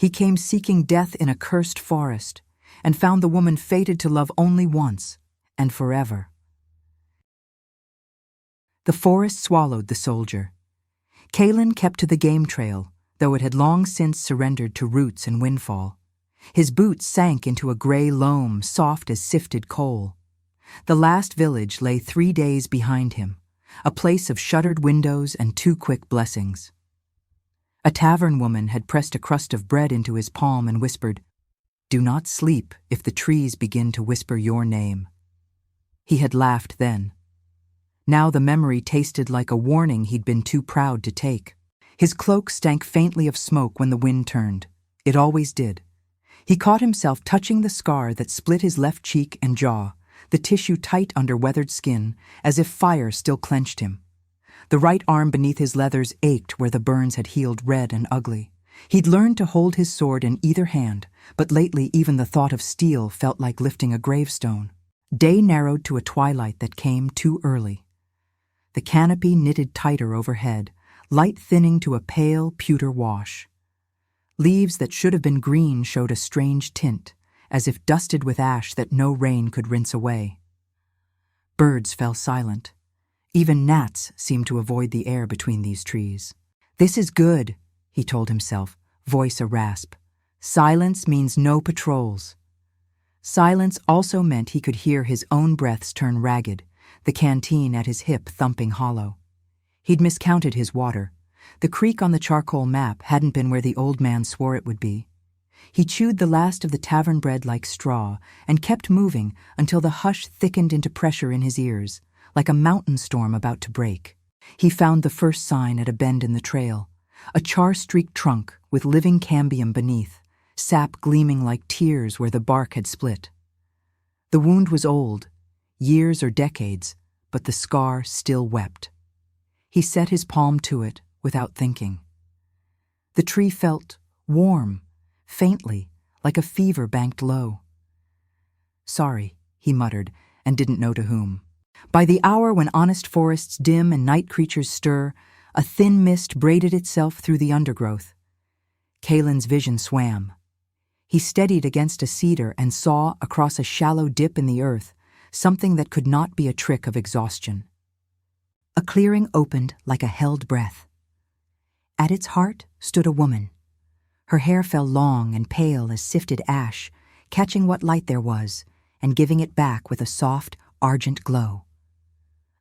He came seeking death in a cursed forest, and found the woman fated to love only once, and forever. The forest swallowed the soldier. Kaelen kept to the game trail, though it had long since surrendered to roots and windfall. His boots sank into a gray loam soft as sifted coal. The last village lay 3 days behind him, a place of shuttered windows and 2 quick blessings. A tavern woman had pressed a crust of bread into his palm and whispered, "Do not sleep if the trees begin to whisper your name." He had laughed then. Now the memory tasted like a warning he'd been too proud to take. His cloak stank faintly of smoke when the wind turned. It always did. He caught himself touching the scar that split his left cheek and jaw, the tissue tight under weathered skin, as if fire still clenched him. The right arm beneath his leathers ached where the burns had healed red and ugly. He'd learned to hold his sword in either hand, but lately even the thought of steel felt like lifting a gravestone. Day narrowed to a twilight that came too early. The canopy knitted tighter overhead, light thinning to a pale pewter wash. Leaves that should have been green showed a strange tint, as if dusted with ash that no rain could rinse away. Birds fell silent. Even gnats seemed to avoid the air between these trees. "This is good," he told himself, voice a rasp. "Silence means no patrols." Silence also meant he could hear his own breaths turn ragged, the canteen at his hip thumping hollow. He'd miscounted his water. The creek on the charcoal map hadn't been where the old man swore it would be. He chewed the last of the tavern bread like straw and kept moving until the hush thickened into pressure in his ears, like a mountain storm about to break. He found the first sign at a bend in the trail, a char-streaked trunk with living cambium beneath, sap gleaming like tears where the bark had split. The wound was old, years or decades, but the scar still wept. He set his palm to it without thinking. The tree felt warm, faintly, like a fever banked low. "Sorry," he muttered, and didn't know to whom. By the hour when honest forests dim and night creatures stir, a thin mist braided itself through the undergrowth. Kaelen's vision swam. He steadied against a cedar and saw, across a shallow dip in the earth, something that could not be a trick of exhaustion. A clearing opened like a held breath. At its heart stood a woman. Her hair fell long and pale as sifted ash, catching what light there was and giving it back with a soft, argent glow.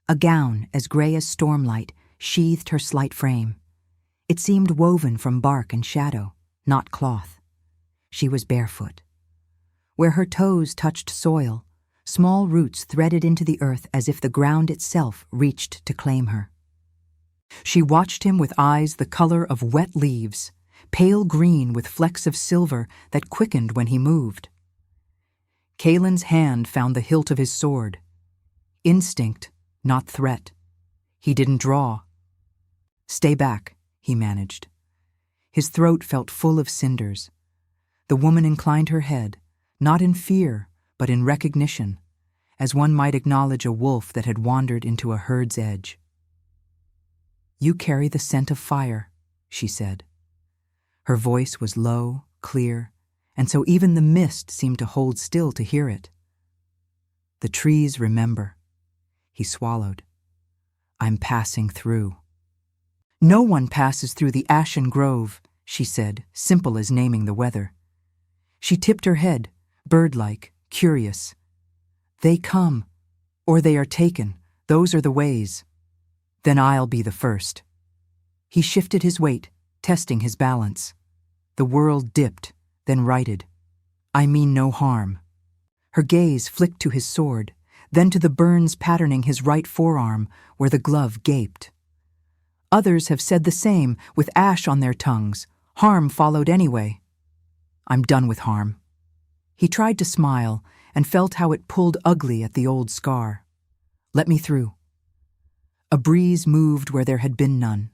A gown as gray as stormlight sheathed her slight frame. It seemed woven from bark and shadow, not cloth. She was barefoot. Where her toes touched soil, small roots threaded into the earth as if the ground itself reached to claim her. She watched him with eyes the color of wet leaves, pale green with flecks of silver that quickened when he moved. Kaelen's hand found the hilt of his sword. Instinct, not threat. He didn't draw. "Stay back," he managed. His throat felt full of cinders. The woman inclined her head, not in fear, but in recognition, as one might acknowledge a wolf that had wandered into a herd's edge. "You carry the scent of fire," she said. Her voice was low, clear, and so even the mist seemed to hold still to hear it. "The trees remember." He swallowed. "I'm passing through." "No one passes through the Ashen Grove," she said, simple as naming the weather. She tipped her head, bird-like, curious. "They come, or they are taken. Those are the ways. Then I'll be the first." He shifted his weight, testing his balance. The world dipped, then righted. "I mean no harm." Her gaze flicked to his sword, then to the burns patterning his right forearm where the glove gaped. Others have said the same, with ash on their tongues. Harm followed anyway. "I'm done with harm." He tried to smile and felt how it pulled ugly at the old scar. "Let me through." A breeze moved where there had been none,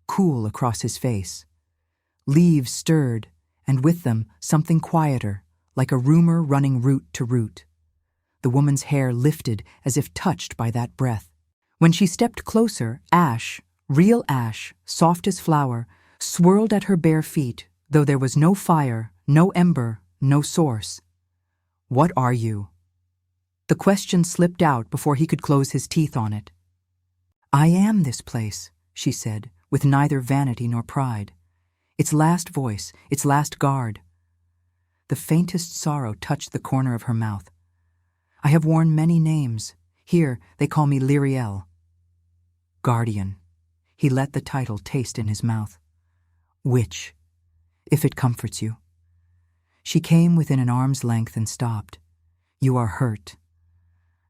cool across his face. Leaves stirred, and with them something quieter, like a rumor running root to root. The woman's hair lifted as if touched by that breath. When she stepped closer, ash, real ash, soft as flour, swirled at her bare feet, though there was no fire, no ember, no source. "What are you?" The question slipped out before he could close his teeth on it. "I am this place," she said, with neither vanity nor pride. Its last voice, its last guard. The faintest sorrow touched the corner of her mouth. "I have worn many names. Here they call me Lyrielle." "Guardian." He let the title taste in his mouth. "Witch, if it comforts you." She came within an arm's length and stopped. "You are hurt."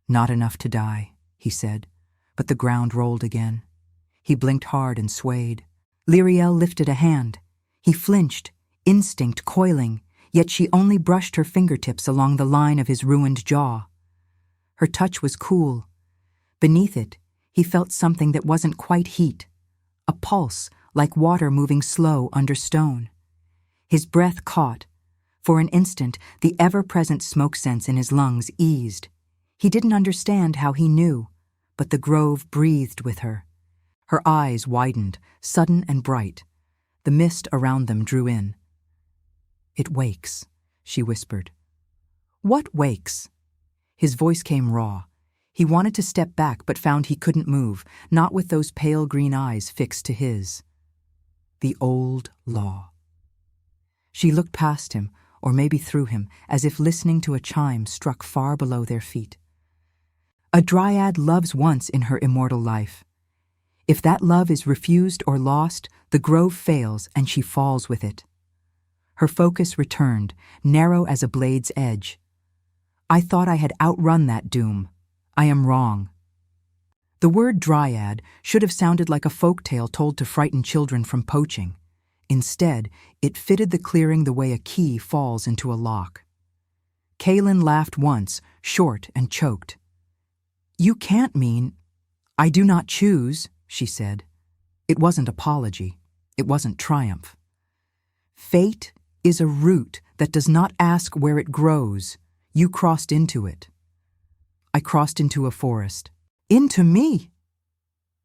"Not enough to die," he said, but the ground rolled again. He blinked hard and swayed. Lyrielle lifted a hand. He flinched, instinct coiling, yet she only brushed her fingertips along the line of his ruined jaw. Her touch was cool. Beneath it, he felt something that wasn't quite heat, a pulse like water moving slow under stone. His breath caught. For an instant, the ever-present smoke sense in his lungs eased. He didn't understand how he knew, but the grove breathed with her. Her eyes widened, sudden and bright. The mist around them drew in. "It wakes," she whispered. "What wakes?" His voice came raw. He wanted to step back but found he couldn't move, not with those pale green eyes fixed to his. "The old law." She looked past him, or maybe through him, as if listening to a chime struck far below their feet. A Dryad loves once in her immortal life. If that love is refused or lost, the grove fails and she falls with it. Her focus returned, narrow as a blade's edge. "I thought I had outrun that doom. I am wrong." The word Dryad should have sounded like a folk tale told to frighten children from poaching. Instead, it fitted the clearing the way a key falls into a lock. Kaelen laughed once, short and choked. "You can't mean—" "I do not choose," she said. It wasn't apology. It wasn't triumph. "Fate is a root that does not ask where it grows. You crossed into it." "I crossed into a forest." "Into me!"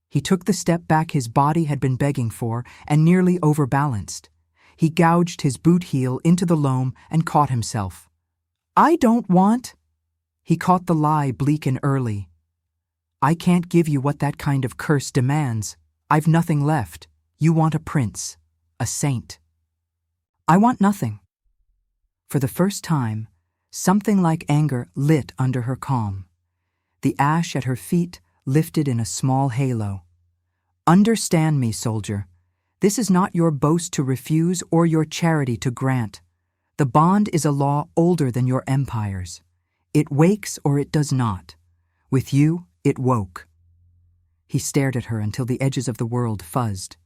He took the step back his body had been begging for and nearly overbalanced. He gouged his boot heel into the loam and caught himself. "I don't want—" He caught the lie bleak and early. "I can't give you what that kind of curse demands. I've nothing left. You want a prince, a saint." "I want nothing." For the first time, something like anger lit under her calm. The ash at her feet lifted in a small halo. "Understand me, soldier. This is not your boast to refuse or your charity to grant. The bond is a law older than your empires. It wakes or it does not. With you, it woke." He stared at her until the edges of the world fuzzed.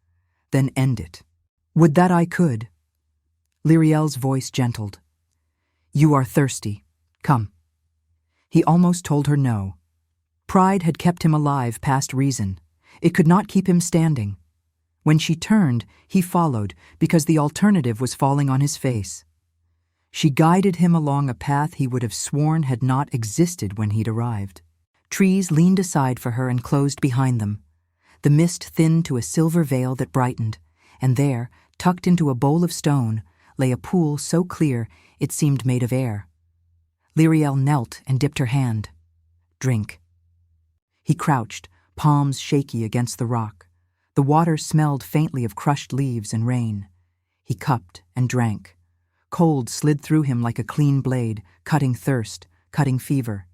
"Then end it." "Would that I could." Lyrielle's voice gentled. "You are thirsty. Come." He almost told her no. Pride had kept him alive past reason. It could not keep him standing. When she turned, he followed because the alternative was falling on his face. She guided him along a path he would have sworn had not existed when he'd arrived. Trees leaned aside for her and closed behind them. The mist thinned to a silver veil that brightened, and there, tucked into a bowl of stone, lay a pool so clear it seemed made of air. Lyrielle knelt and dipped her hand. "Drink." He crouched, palms shaky against the rock. The water smelled faintly of crushed leaves and rain. He cupped and drank. Cold slid through him like a clean blade, cutting thirst, cutting fever.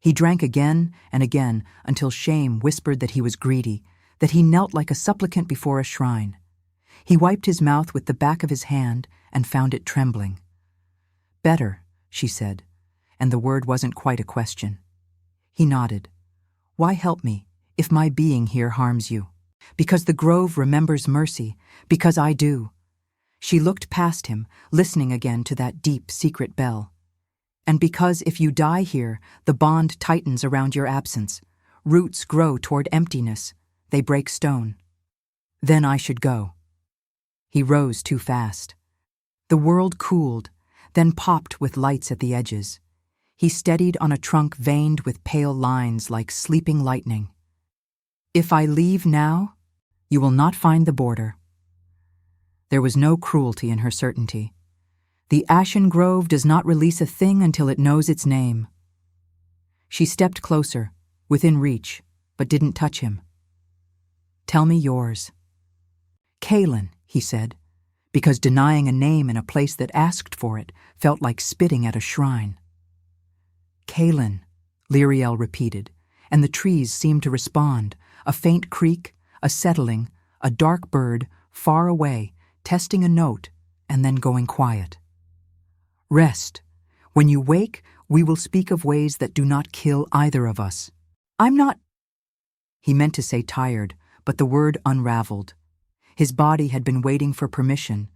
He drank again and again until shame whispered that he was greedy, that he knelt like a supplicant before a shrine. He wiped his mouth with the back of his hand and found it trembling. "Better," she said, and the word wasn't quite a question. He nodded. "Why help me if my being here harms you? Because the grove remembers mercy, because I do." She looked past him, listening again to that deep, secret bell. "And because if you die here, the bond tightens around your absence. Roots grow toward emptiness. They break stone. Then I should go." He rose too fast. The world cooled, then popped with lights at the edges. He steadied on a trunk veined with pale lines like sleeping lightning. "If I leave now, you will not find the border." There was no cruelty in her certainty. The Ashen Grove does not release a thing until it knows its name. She stepped closer, within reach, but didn't touch him. "Tell me yours." "Kaelen," he said, because denying a name in a place that asked for it felt like spitting at a shrine. "Kaelen," Lyrielle repeated, and the trees seemed to respond, a faint creak, a settling, a dark bird, far away, testing a note, and then going quiet. "Rest. When you wake, we will speak of ways that do not kill either of us. I'm not—" He meant to say tired, but the word unraveled. His body had been waiting for permission.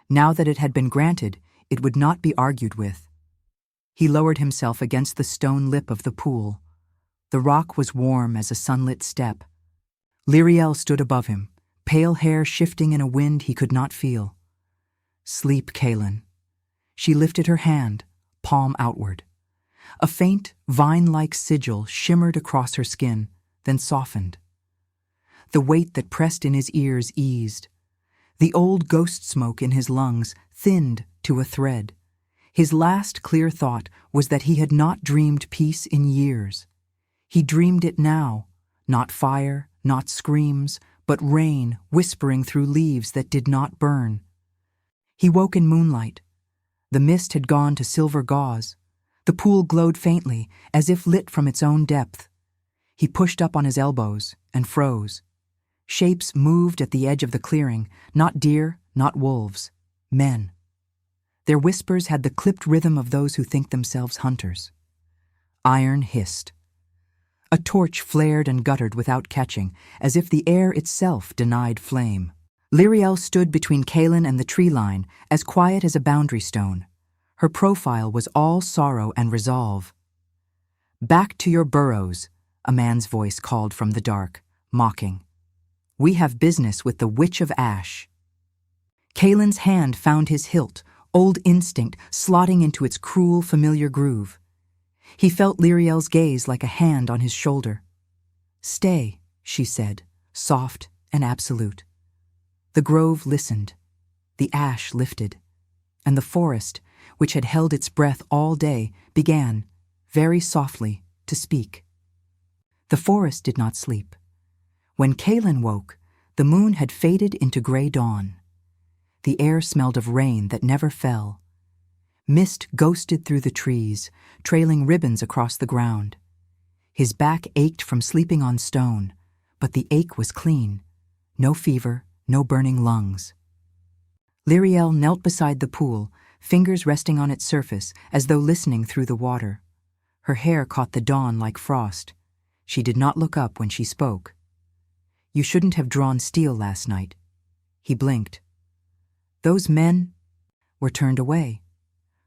Now that it had been granted, it would not be argued with. He lowered himself against the stone lip of the pool. The rock was warm as a sunlit step. Lyrielle stood above him, pale hair shifting in a wind he could not feel. "Sleep, Kaelen." She lifted her hand, palm outward. A faint, vine-like sigil shimmered across her skin, then softened. The weight that pressed in his ears eased. The old ghost smoke in his lungs thinned to a thread. His last clear thought was that he had not dreamed peace in years. He dreamed it now, not fire, not screams, but rain whispering through leaves that did not burn. He woke in moonlight. The mist had gone to silver gauze. The pool glowed faintly, as if lit from its own depth. He pushed up on his elbows and froze. Shapes moved at the edge of the clearing, not deer, not wolves, men. Their whispers had the clipped rhythm of those who think themselves hunters. Iron hissed. A torch flared and guttered without catching, as if the air itself denied flame. Lyrielle stood between Kaelen and the tree line, as quiet as a boundary stone. Her profile was all sorrow and resolve. "Back to your burrows," a man's voice called from the dark, mocking. "We have business with the Witch of Ash." Kaelen's hand found his hilt, old instinct slotting into its cruel, familiar groove. He felt Lyrielle's gaze like a hand on his shoulder. "Stay," she said, soft and absolute. The grove listened. The ash lifted. And the forest, which had held its breath all day, began, very softly, to speak. The forest did not sleep. When Kaelen woke, the moon had faded into gray dawn. The air smelled of rain that never fell. Mist ghosted through the trees, trailing ribbons across the ground. His back ached from sleeping on stone, but the ache was clean. No fever, no burning lungs. Lyrielle knelt beside the pool, fingers resting on its surface as though listening through the water. Her hair caught the dawn like frost. She did not look up when she spoke. "You shouldn't have drawn steel last night." He blinked. "Those men were turned away."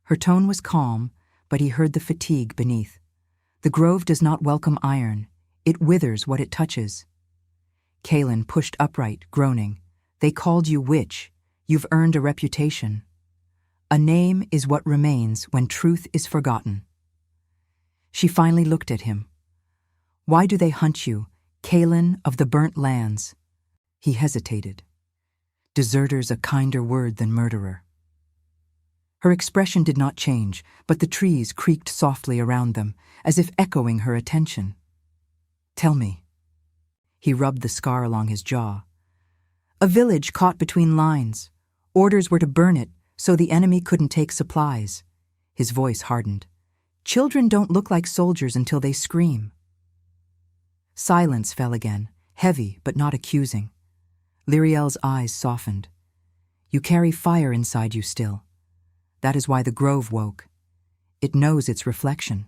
Her tone was calm, but he heard the fatigue beneath. The grove does not welcome iron. It withers what it touches. Kaelen pushed upright, groaning. "They called you witch. You've earned a reputation. A name is what remains when truth is forgotten." She finally looked at him. "Why do they hunt you, Kaelen of the burnt lands?" He hesitated. "Deserter's a kinder word than murderer." Her expression did not change, but the trees creaked softly around them, as if echoing her attention. "Tell me." He rubbed the scar along his jaw. "A village caught between lines. Orders were to burn it, so the enemy couldn't take supplies." His voice hardened. "Children don't look like soldiers until they scream." Silence fell again, heavy but not accusing. Lyrielle's eyes softened. "You carry fire inside you still. That is why the grove woke. It knows its reflection."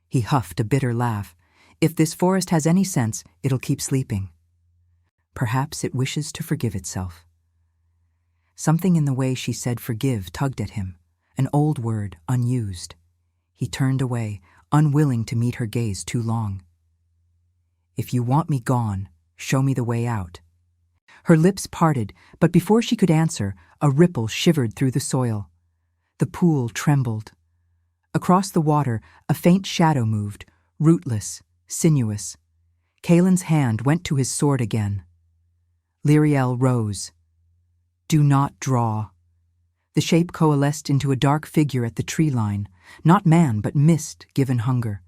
He huffed a bitter laugh. "If this forest has any sense, it'll keep sleeping." Perhaps it wishes to forgive itself. Something in the way she said forgive tugged at him, an old word, unused. He turned away, unwilling to meet her gaze too long. "If you want me gone, show me the way out." Her lips parted, but before she could answer, a ripple shivered through the soil. The pool trembled. Across the water, a faint shadow moved, rootless, sinuous. Kaelen's hand went to his sword again. Lyrielle rose. Do not draw. The shape coalesced into a dark figure at the tree line, not man but mist given hunger.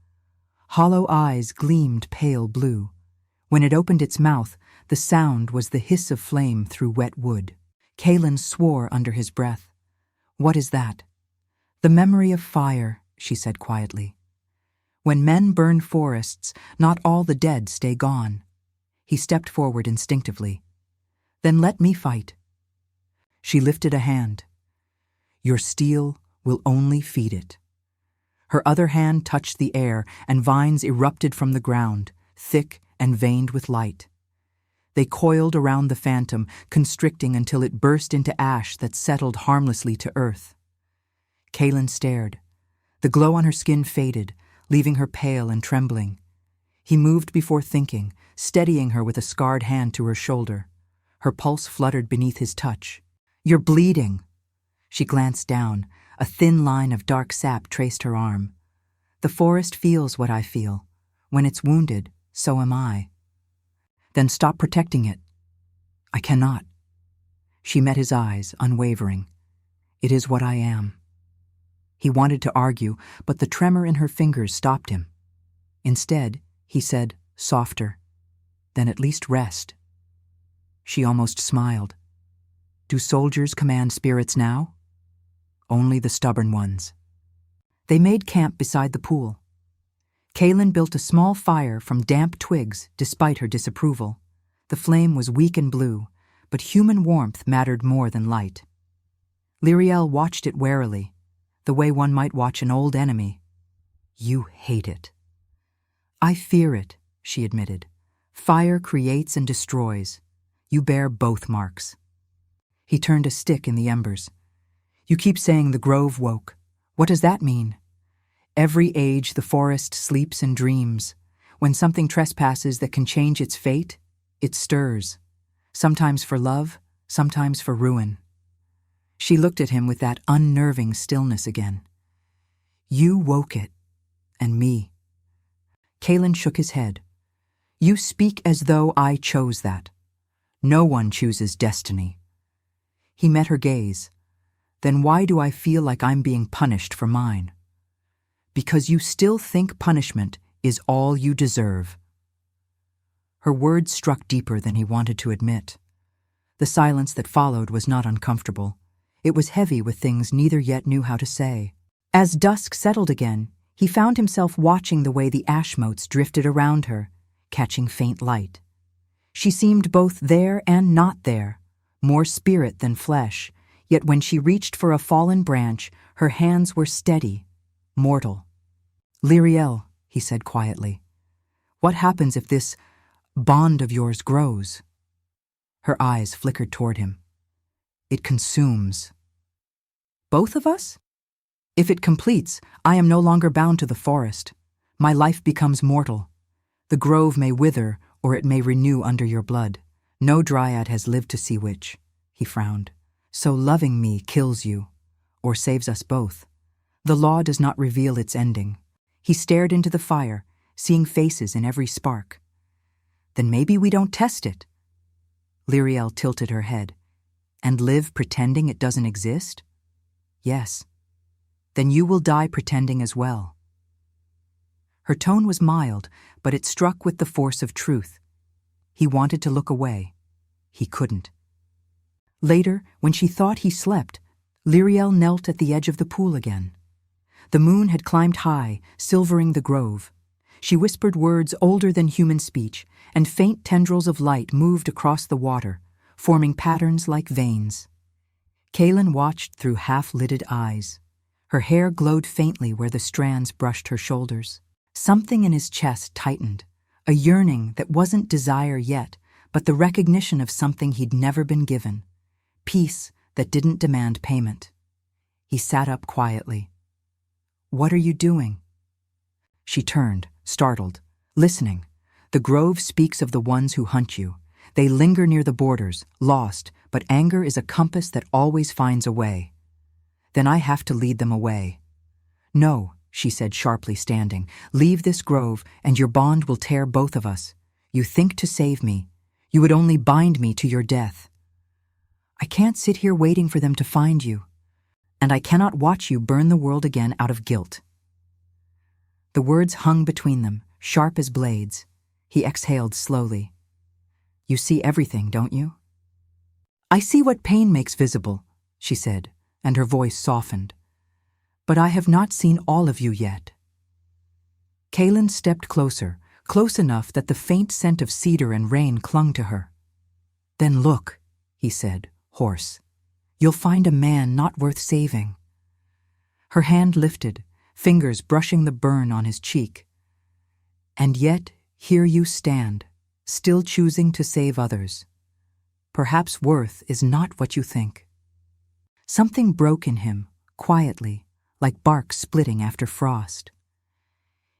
Hollow eyes gleamed pale blue. When it opened its mouth, the sound was the hiss of flame through wet wood. Kaelen swore under his breath. What is that? The memory of fire, she said quietly. When men burn forests, not all the dead stay gone. He stepped forward instinctively. Then let me fight. She lifted a hand. Your steel will only feed it. Her other hand touched the air, and vines erupted from the ground, thick and veined with light. They coiled around the phantom, constricting until it burst into ash that settled harmlessly to earth. Kaelen stared. The glow on her skin faded, leaving her pale and trembling. He moved before thinking, steadying her with a scarred hand to her shoulder. Her pulse fluttered beneath his touch. You're bleeding. She glanced down. A thin line of dark sap traced her arm. The forest feels what I feel. When it's wounded, so am I. Then stop protecting it. I cannot. She met his eyes, unwavering. It is what I am. He wanted to argue, but the tremor in her fingers stopped him. Instead, he said, softer, then at least rest. She almost smiled. Do soldiers command spirits now? Only the stubborn ones. They made camp beside the pool. Kaelen built a small fire from damp twigs despite her disapproval. The flame was weak and blue, but human warmth mattered more than light. Lyrielle watched it warily, the way one might watch an old enemy. You hate it. I fear it, she admitted. Fire creates and destroys. You bear both marks. He turned a stick in the embers. You keep saying the grove woke. What does that mean? Every age the forest sleeps and dreams. When something trespasses that can change its fate, it stirs. Sometimes for love, sometimes for ruin. She looked at him with that unnerving stillness again. You woke it, and me. Kaelen shook his head. You speak as though I chose that. No one chooses destiny. He met her gaze. Then why do I feel like I'm being punished for mine? Because you still think punishment is all you deserve. Her words struck deeper than he wanted to admit. The silence that followed was not uncomfortable. It was heavy with things neither yet knew how to say. As dusk settled again, he found himself watching the way the ash motes drifted around her, catching faint light. She seemed both there and not there, more spirit than flesh, yet when she reached for a fallen branch, her hands were steady, mortal. Lyrielle, he said quietly, what happens if this bond of yours grows? Her eyes flickered toward him. It consumes. Both of us? If it completes, I am no longer bound to the forest. My life becomes mortal. The grove may wither, or it may renew under your blood. No Dryad has lived to see which, he frowned. So loving me kills you, or saves us both. The law does not reveal its ending. He stared into the fire, seeing faces in every spark. Then maybe we don't test it. Lyrielle tilted her head. And live pretending it doesn't exist? Yes. Then you will die pretending as well. Her tone was mild, but it struck with the force of truth. He wanted to look away. He couldn't. Later, when she thought he slept, Lyrielle knelt at the edge of the pool again. The moon had climbed high, silvering the grove. She whispered words older than human speech, and faint tendrils of light moved across the water, forming patterns like veins. Kaelen watched through half-lidded eyes. Her hair glowed faintly where the strands brushed her shoulders. Something in his chest tightened, a yearning that wasn't desire yet, but the recognition of something he'd never been given. Peace that didn't demand payment. He sat up quietly. What are you doing? She turned, startled, listening. The grove speaks of the ones who hunt you. They linger near the borders, lost, but anger is a compass that always finds a way. Then I have to lead them away. No, she said sharply, standing. Leave this grove, and your bond will tear both of us. You think to save me. You would only bind me to your death. I can't sit here waiting for them to find you, and I cannot watch you burn the world again out of guilt." The words hung between them, sharp as blades. He exhaled slowly. "You see everything, don't you?" "I see what pain makes visible," she said, and her voice softened. "But I have not seen all of you yet." Kaelen stepped closer, close enough that the faint scent of cedar and rain clung to her. "Then look," he said, hoarse. "You'll find a man not worth saving." Her hand lifted, fingers brushing the burn on his cheek. "And yet, here you stand, still choosing to save others. Perhaps worth is not what you think." Something broke in him, quietly, like bark splitting after frost.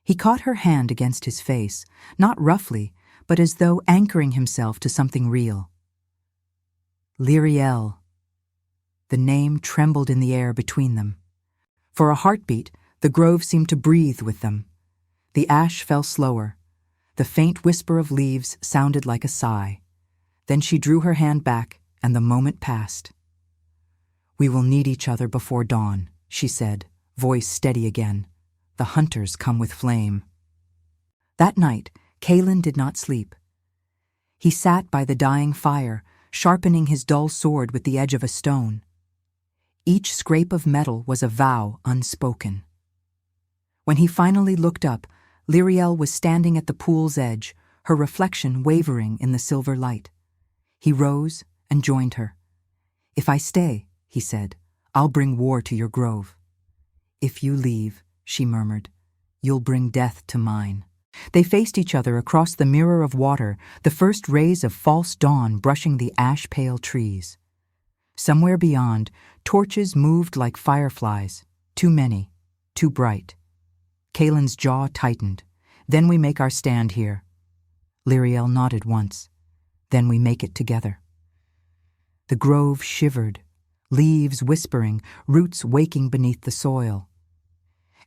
He caught her hand against his face, not roughly, but as though anchoring himself to something real. Lyrielle. The name trembled in the air between them. For a heartbeat, the grove seemed to breathe with them. The ash fell slower. The faint whisper of leaves sounded like a sigh. Then she drew her hand back, and the moment passed. "We will need each other before dawn," she said, voice steady again. "The hunters come with flame." That night, Kaelen did not sleep. He sat by the dying fire, sharpening his dull sword with the edge of a stone. Each scrape of metal was a vow unspoken. When he finally looked up, Lyrielle was standing at the pool's edge, her reflection wavering in the silver light. He rose and joined her. "If I stay," he said, "I'll bring war to your grove." "If you leave," she murmured, "you'll bring death to mine." They faced each other across the mirror of water, the first rays of false dawn brushing the ash-pale trees. Somewhere beyond, torches moved like fireflies, too many, too bright. Kaelen's jaw tightened. "Then we make our stand here." Lyrielle nodded once. "Then we make it together." The grove shivered, leaves whispering, roots waking beneath the soil.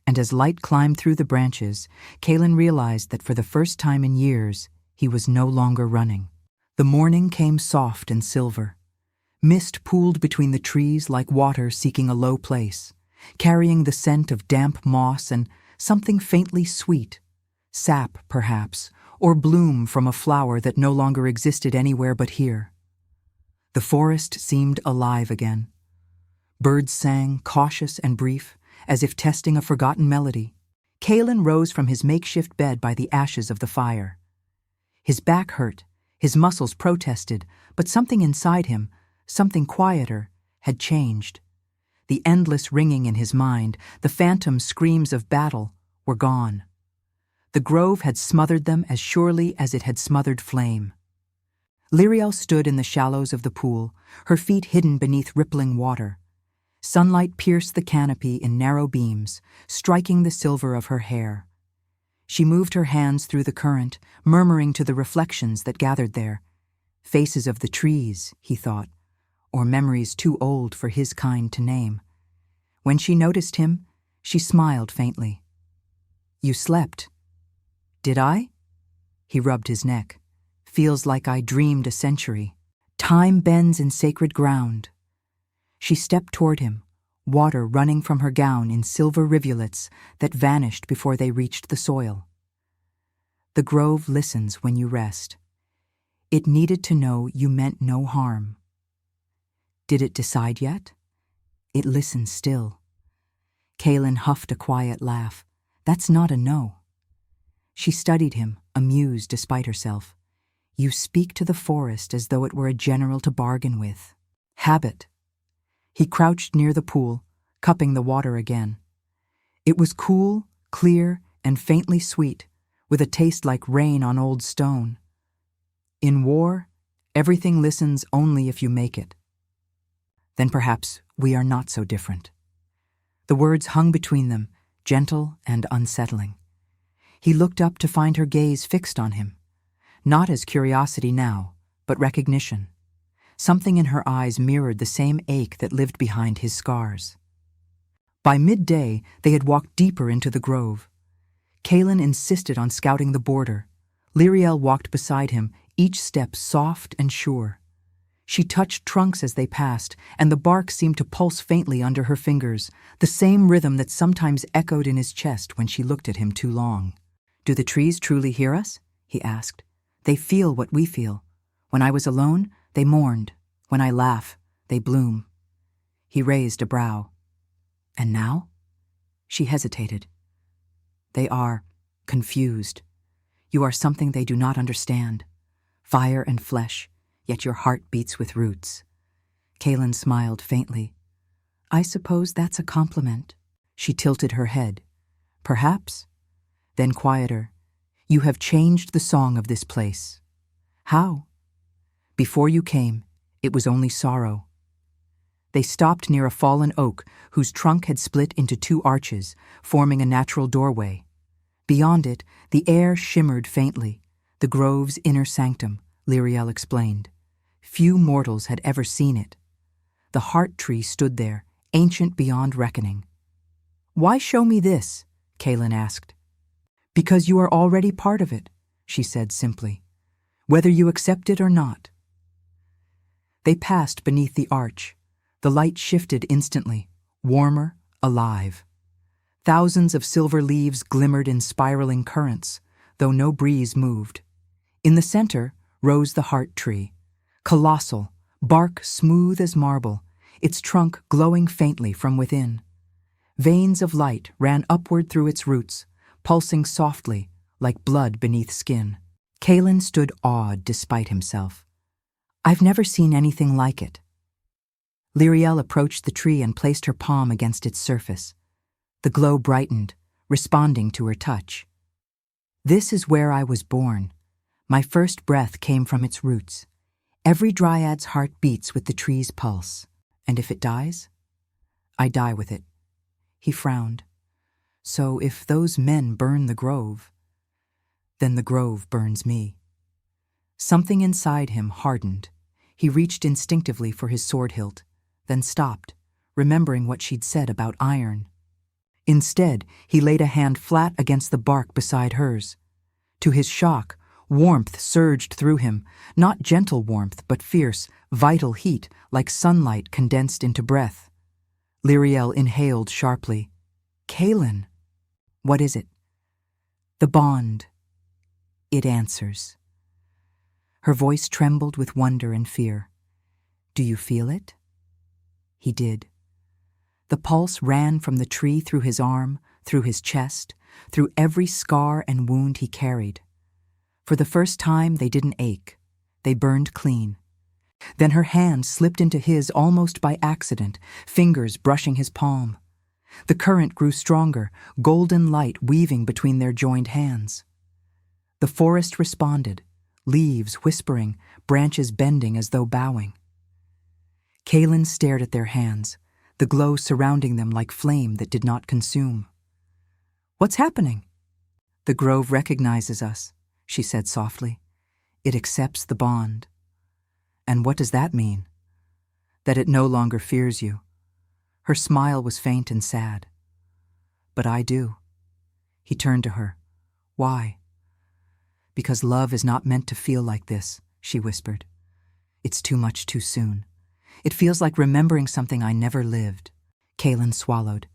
And as light climbed through the branches, Kaelen realized that for the first time in years, he was no longer running. The morning came soft and silver. Mist pooled between the trees like water seeking a low place, carrying the scent of damp moss and something faintly sweet, sap perhaps, or bloom from a flower that no longer existed anywhere but here. The forest seemed alive again. Birds sang, cautious and brief, as if testing a forgotten melody. Kaelen rose from his makeshift bed by the ashes of the fire. His back hurt, his muscles protested, but something inside him, something quieter, had changed. The endless ringing in his mind, the phantom screams of battle, were gone. The grove had smothered them as surely as it had smothered flame. Lyrielle stood in the shallows of the pool, her feet hidden beneath rippling water. Sunlight pierced the canopy in narrow beams, striking the silver of her hair. She moved her hands through the current, murmuring to the reflections that gathered there. Faces of the trees, he thought, or memories too old for his kind to name. When she noticed him, she smiled faintly. "You slept." "Did I?" He rubbed his neck. "Feels like I dreamed a century. Time bends in sacred ground." She stepped toward him, water running from her gown in silver rivulets that vanished before they reached the soil. "The grove listens when you rest. It needed to know you meant no harm." "Did it decide yet?" "It listens still." Kaelen huffed a quiet laugh. "That's not a no." She studied him, amused despite herself. "You speak to the forest as though it were a general to bargain with." "Habit." He crouched near the pool, cupping the water again. It was cool, clear, and faintly sweet, with a taste like rain on old stone. In war, everything listens only if you make it. Then perhaps we are not so different. The words hung between them, gentle and unsettling. He looked up to find her gaze fixed on him, not as curiosity now, but recognition. Something in her eyes mirrored the same ache that lived behind his scars. By midday, they had walked deeper into the grove. Kaelen insisted on scouting the border. Lyrielle walked beside him, each step soft and sure. She touched trunks as they passed, and the bark seemed to pulse faintly under her fingers, the same rhythm that sometimes echoed in his chest when she looked at him too long. "Do the trees truly hear us?" he asked. "They feel what we feel. When I was alone, they mourned. When I laugh, they bloom." He raised a brow. "And now?" She hesitated. "They are confused. You are something they do not understand. Fire and flesh, yet your heart beats with roots." Kaelen smiled faintly. "I suppose that's a compliment." She tilted her head. "Perhaps." Then quieter. "You have changed the song of this place." "How?" "Before you came, it was only sorrow." They stopped near a fallen oak whose trunk had split into two arches, forming a natural doorway. Beyond it, the air shimmered faintly, the grove's inner sanctum, Lyrielle explained. Few mortals had ever seen it. The heart tree stood there, ancient beyond reckoning. "Why show me this?" Kaelen asked. "Because you are already part of it," she said simply, "whether you accept it or not." They passed beneath the arch. The light shifted instantly, warmer, alive. Thousands of silver leaves glimmered in spiraling currents, though no breeze moved. In the center rose the heart tree, colossal, bark smooth as marble, its trunk glowing faintly from within. Veins of light ran upward through its roots, pulsing softly, like blood beneath skin. Kaelen stood awed despite himself. "I've never seen anything like it." Lyrielle approached the tree and placed her palm against its surface. The glow brightened, responding to her touch. "This is where I was born. My first breath came from its roots. Every Dryad's heart beats with the tree's pulse. And if it dies, I die with it." He frowned. "So if those men burn the grove, then the grove burns me." Something inside him hardened. He reached instinctively for his sword hilt, then stopped, remembering what she'd said about iron. Instead, he laid a hand flat against the bark beside hers. To his shock, warmth surged through him, not gentle warmth, but fierce, vital heat, like sunlight condensed into breath. Lyrielle inhaled sharply. "Kaelen." "What is it?" "The bond. It answers." Her voice trembled with wonder and fear. "Do you feel it?" He did. The pulse ran from the tree through his arm, through his chest, through every scar and wound he carried. For the first time, they didn't ache. They burned clean. Then her hand slipped into his almost by accident, fingers brushing his palm. The current grew stronger, golden light weaving between their joined hands. The forest responded, leaves whispering, branches bending as though bowing. Kaelen stared at their hands, the glow surrounding them like flame that did not consume. "What's happening?" "The grove recognizes us," she said softly. "It accepts the bond." "And what does that mean?" "That it no longer fears you." Her smile was faint and sad. "But I do." He turned to her. "Why?" "Because love is not meant to feel like this," she whispered. "It's too much too soon. It feels like remembering something I never lived." Kaelen swallowed.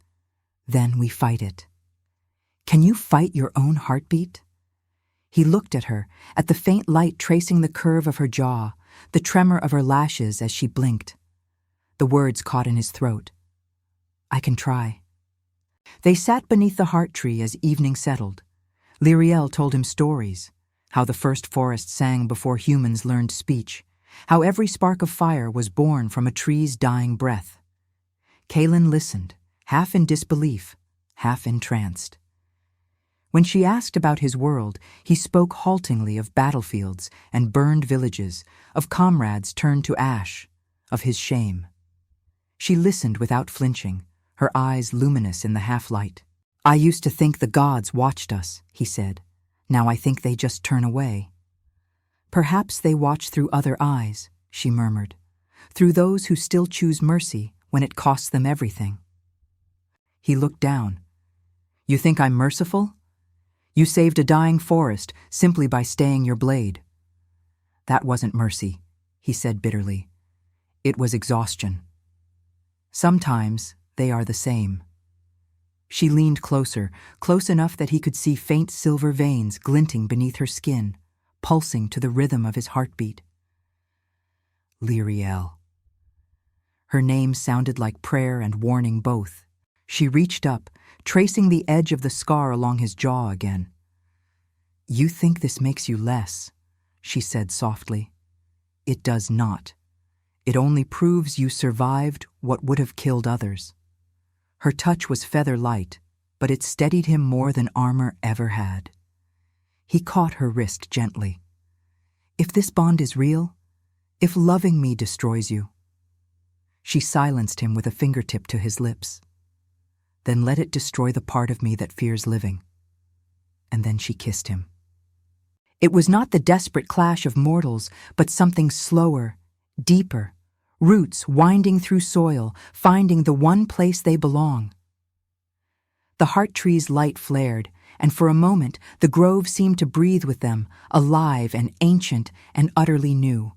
"Then we fight it." "Can you fight your own heartbeat?" He looked at her, at the faint light tracing the curve of her jaw, the tremor of her lashes as she blinked. The words caught in his throat. "I can try." They sat beneath the heart tree as evening settled. Lyrielle told him stories, how the first forest sang before humans learned speech, how every spark of fire was born from a tree's dying breath. Kaelen listened, half in disbelief, half entranced. When she asked about his world, he spoke haltingly of battlefields and burned villages, of comrades turned to ash, of his shame. She listened without flinching, her eyes luminous in the half-light. "I used to think the gods watched us," he said. "Now I think they just turn away." "Perhaps they watch through other eyes," she murmured, "through those who still choose mercy when it costs them everything." He looked down. "You think I'm merciful? You saved a dying forest simply by staying your blade." "That wasn't mercy," he said bitterly. It was exhaustion. Sometimes they are the same. She leaned closer, close enough that he could see faint silver veins glinting beneath her skin, pulsing to the rhythm of his heartbeat. Lyrielle. Her name sounded like prayer and warning both. She reached up, tracing the edge of the scar along his jaw again. "You think this makes you less," she said softly. "It does not. It only proves you survived what would have killed others." Her touch was feather-light, but it steadied him more than armor ever had. He caught her wrist gently. "If this bond is real, if loving me destroys you." She silenced him with a fingertip to his lips. "Then let it destroy the part of me that fears living." And then she kissed him. It was not the desperate clash of mortals, but something slower, deeper, roots winding through soil, finding the one place they belong. The heart tree's light flared, and for a moment the grove seemed to breathe with them, alive and ancient and utterly new.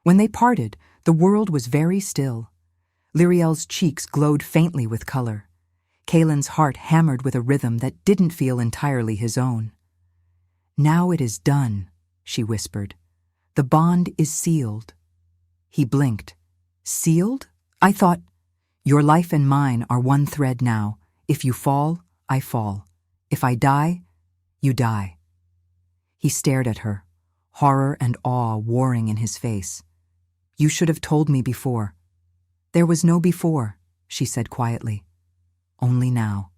When they parted, the world was very still. Lyrielle's cheeks glowed faintly with color. Kaelen's heart hammered with a rhythm that didn't feel entirely his own. "Now it is done," she whispered. "The bond is sealed." He blinked. "Sealed? I thought—" "Your life and mine are one thread now. If you fall, I fall. If I die, you die." He stared at her, horror and awe warring in his face. "You should have told me before." "There was no before," she said quietly. "Only now."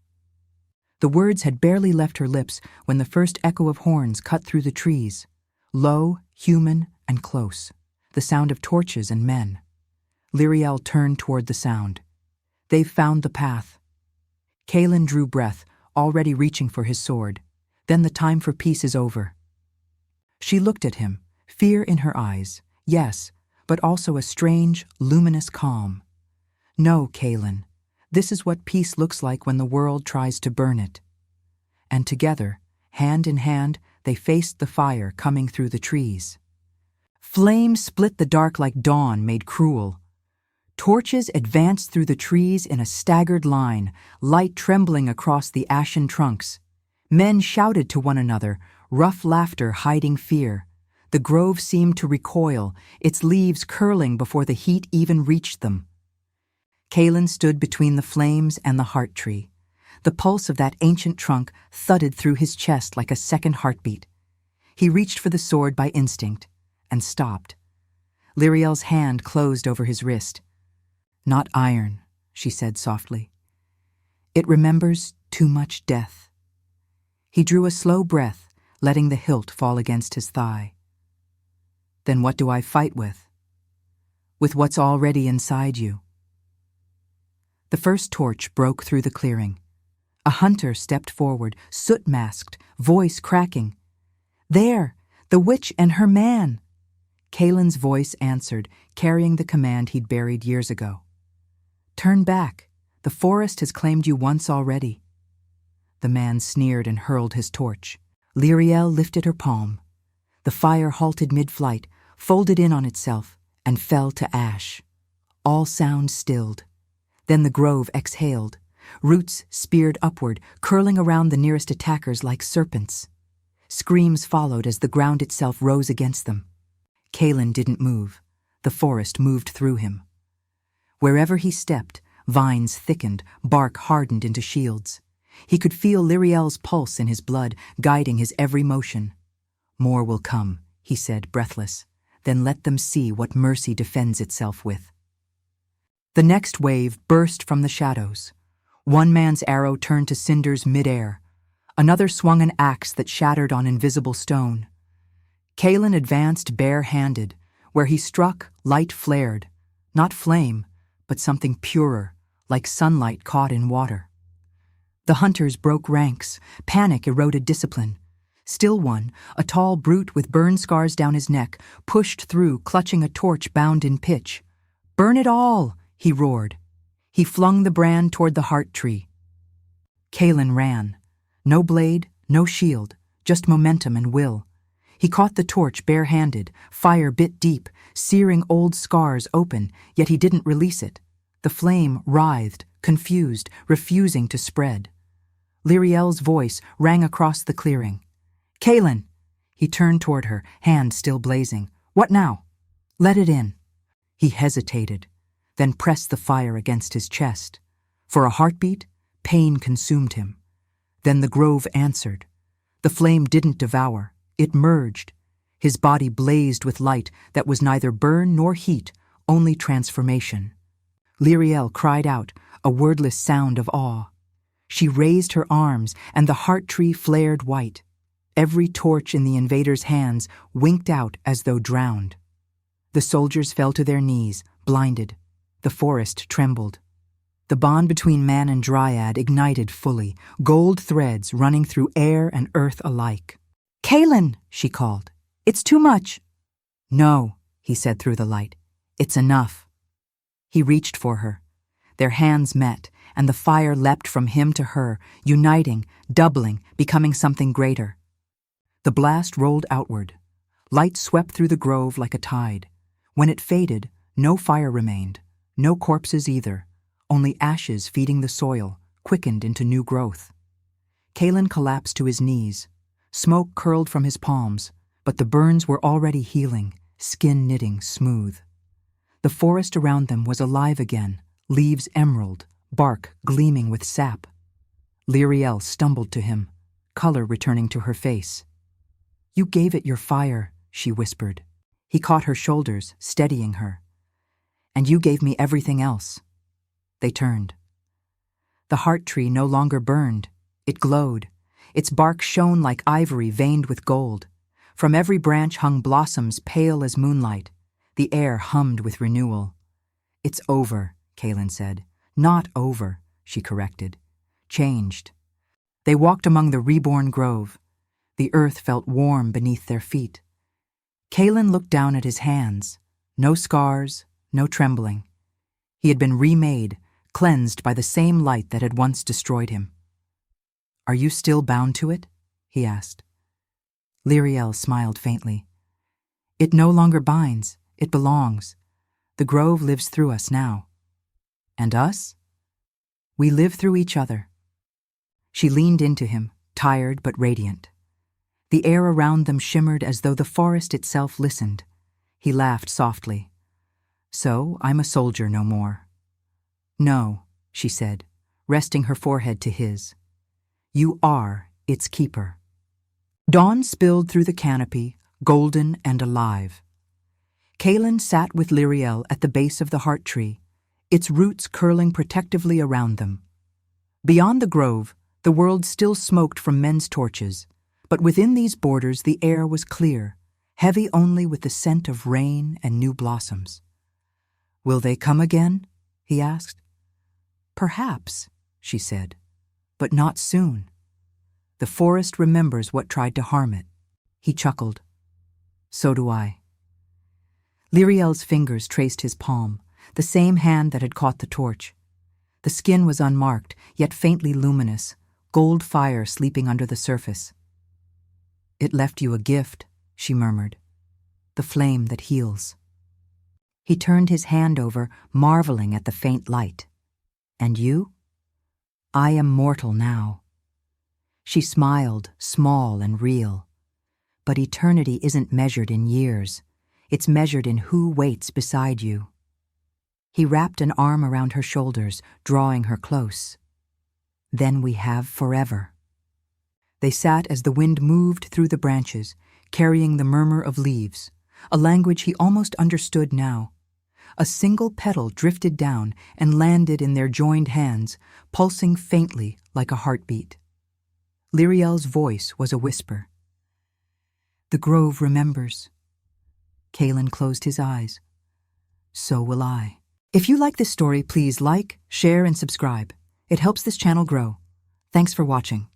The words had barely left her lips when the first echo of horns cut through the trees, low, human, and close, the sound of torches and men. Lyrielle turned toward the sound. "They've found the path." Kaelen drew breath, already reaching for his sword. "Then the time for peace is over." She looked at him, fear in her eyes, yes, but also a strange, luminous calm. "No, Kaelen, this is what peace looks like when the world tries to burn it." And together, hand in hand, they faced the fire coming through the trees. Flame split the dark like dawn made cruel. Torches advanced through the trees in a staggered line, light trembling across the ashen trunks. Men shouted to one another, rough laughter hiding fear. The grove seemed to recoil, its leaves curling before the heat even reached them. Kaelen stood between the flames and the heart tree. The pulse of that ancient trunk thudded through his chest like a second heartbeat. He reached for the sword by instinct, and stopped. Lyrielle's hand closed over his wrist. "Not iron," she said softly. "It remembers too much death." He drew a slow breath, letting the hilt fall against his thigh. "Then what do I fight with?" "With what's already inside you." The first torch broke through the clearing. A hunter stepped forward, soot-masked, voice cracking. "There, the witch and her man!" Kaelen's voice answered, carrying the command he'd buried years ago. "Turn back. The forest has claimed you once already." The man sneered and hurled his torch. Lyrielle lifted her palm. The fire halted mid-flight, folded in on itself, and fell to ash. All sound stilled. Then the grove exhaled. Roots speared upward, curling around the nearest attackers like serpents. Screams followed as the ground itself rose against them. Kaelen didn't move. The forest moved through him. Wherever he stepped, vines thickened, bark hardened into shields. He could feel Lyrielle's pulse in his blood, guiding his every motion. "More will come," he said, breathless. "Then let them see what mercy defends itself with." The next wave burst from the shadows. One man's arrow turned to cinders mid-air. Another swung an axe that shattered on invisible stone. Kaelen advanced bare-handed. Where he struck, light flared. Not flame, but something purer, like sunlight caught in water. The hunters broke ranks. Panic eroded discipline. Still one, a tall brute with burn scars down his neck, pushed through, clutching a torch bound in pitch. "Burn it all!" he roared. He flung the brand toward the heart tree. Kaelen ran. No blade, no shield, just momentum and will. He caught the torch bare-handed, fire bit deep, searing old scars open, yet he didn't release it. The flame writhed, confused, refusing to spread. Lyrielle's voice rang across the clearing. "Kaelen!" He turned toward her, hand still blazing. "What now?" "Let it in." He hesitated, then pressed the fire against his chest. For a heartbeat, pain consumed him. Then the grove answered. The flame didn't devour, it merged. His body blazed with light that was neither burn nor heat, only transformation. Lyrielle cried out, a wordless sound of awe. She raised her arms, and the heart tree flared white. Every torch in the invader's hands winked out as though drowned. The soldiers fell to their knees, blinded. The forest trembled. The bond between man and Dryad ignited fully, gold threads running through air and earth alike. "Kaelen!" she called. "It's too much." "No," he said through the light. "It's enough." He reached for her. Their hands met, and the fire leapt from him to her, uniting, doubling, becoming something greater. The blast rolled outward. Light swept through the grove like a tide. When it faded, no fire remained, no corpses either, only ashes feeding the soil, quickened into new growth. Kaelen collapsed to his knees. Smoke curled from his palms, but the burns were already healing, skin knitting smooth. The forest around them was alive again, leaves emerald, bark gleaming with sap. Lyrielle stumbled to him, color returning to her face. "You gave it your fire," she whispered. He caught her shoulders, steadying her. "And you gave me everything else." They turned. The heart tree no longer burned. It glowed. Its bark shone like ivory veined with gold. From every branch hung blossoms pale as moonlight. The air hummed with renewal. "It's over," Kaelen said. "Not over," she corrected. "Changed." They walked among the reborn grove. The earth felt warm beneath their feet. Kaelen looked down at his hands. No scars, no trembling. He had been remade, cleansed by the same light that had once destroyed him. "Are you still bound to it?" he asked. Lyrielle smiled faintly. "It no longer binds, it belongs. The grove lives through us now." "And us?" "We live through each other." She leaned into him, tired but radiant. The air around them shimmered as though the forest itself listened. He laughed softly. "So I'm a soldier no more." "No," she said, resting her forehead to his. "You are its keeper." Dawn spilled through the canopy, golden and alive. Kaelen sat with Lyrielle at the base of the heart tree, its roots curling protectively around them. Beyond the grove, the world still smoked from men's torches, but within these borders the air was clear, heavy only with the scent of rain and new blossoms. "Will they come again?" he asked. "Perhaps," she said, "but not soon. The forest remembers what tried to harm it." He chuckled. "So do I." Lyrielle's fingers traced his palm, the same hand that had caught the torch. The skin was unmarked, yet faintly luminous, gold fire sleeping under the surface. "It left you a gift," she murmured. "The flame that heals." He turned his hand over, marveling at the faint light. "And you?" "I am mortal now." She smiled, small and real. "But eternity isn't measured in years. It's measured in who waits beside you." He wrapped an arm around her shoulders, drawing her close. "Then we have forever." They sat as the wind moved through the branches, carrying the murmur of leaves, a language he almost understood now. A single petal drifted down and landed in their joined hands, pulsing faintly like a heartbeat. Lyrielle's voice was a whisper. "The grove remembers." Kaelen closed his eyes. "So will I." If you like this story, please like, share, and subscribe. It helps this channel grow. Thanks for watching.